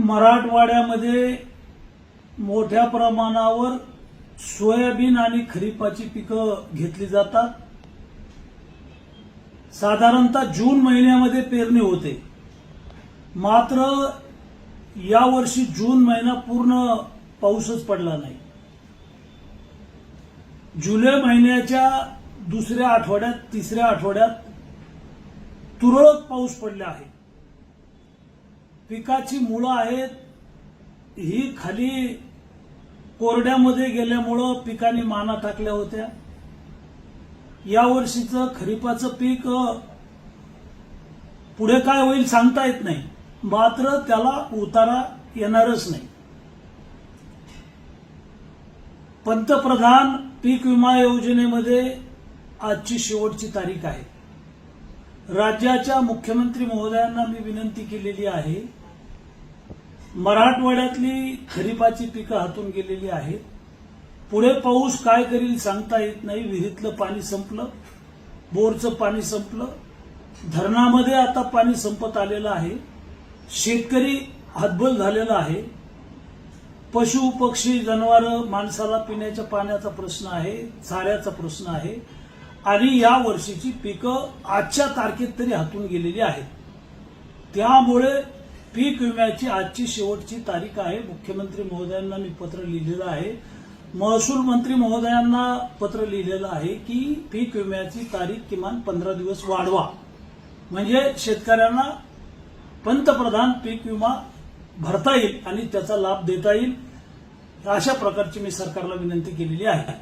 मराठवाड्यामध्ये मोठ्या प्रमाणावर सोयाबीन आणि खरीपाची पिकं घेतली जातात। साधारणतः जून महिन्यामध्ये पेरणी होते, मात्र यावर्षी जून महिना पूर्ण पाऊसच पडला नाही। जुलै महिन्याच्या दुसऱ्या आठवड्यात तिसऱ्या आठवड्यात तुरळक पाऊस पडला आहे। पिकाची मुळं आहेत ही खाली कोरड्यामध्ये गेल्यामुळं पिकांनी माना टाकल्या होत्या। यावर्षीचं खरीपाचं पीक पुढे काय होईल सांगता येत नाही, मात्र त्याला उतारा येणारच नाही। पंतप्रधान पीक विमा योजनेमध्ये आजची शेवटची तारीख आहे। राज्याच्या मुख्यमंत्री महोदयांना मी विनंती केलेली आहे, मराठवाड्यातली खरीपाची पिकं हातून गेलेली आहेत। पुढे पाऊस काय करील सांगता येत नाही। विहिरीतलं पाणी संपलं, बोरचं पाणी संपलं, धरणामध्ये आता पाणी संपत आलेलं आहे। शेतकरी हतबल झालेला आहे। पशु पक्षी जनावरं माणसाला पिण्याच्या पाण्याचा प्रश्न आहे, चाऱ्याचा प्रश्न आहे आणि या वर्षीची पिकं आजच्या तारखेत तरी हातून गेलेली आहेत। त्यामुळे पीक विम्याची आजची शेवटची तारीख आहे। मुख्यमंत्री महोदयांना मी पत्र लिहिलेलं आहे, महसूल मंत्री महोदयांना पत्र लिहिलेलं आहे की पीक विम्याची तारीख किमान 15 दिवस वाढवा, म्हणजे शेतकऱ्यांना पंतप्रधान पीक विमा भरता येईल आणि त्याचा लाभ देता येईल। अशा प्रकारची मी सरकारला विनंती केलेली आहे।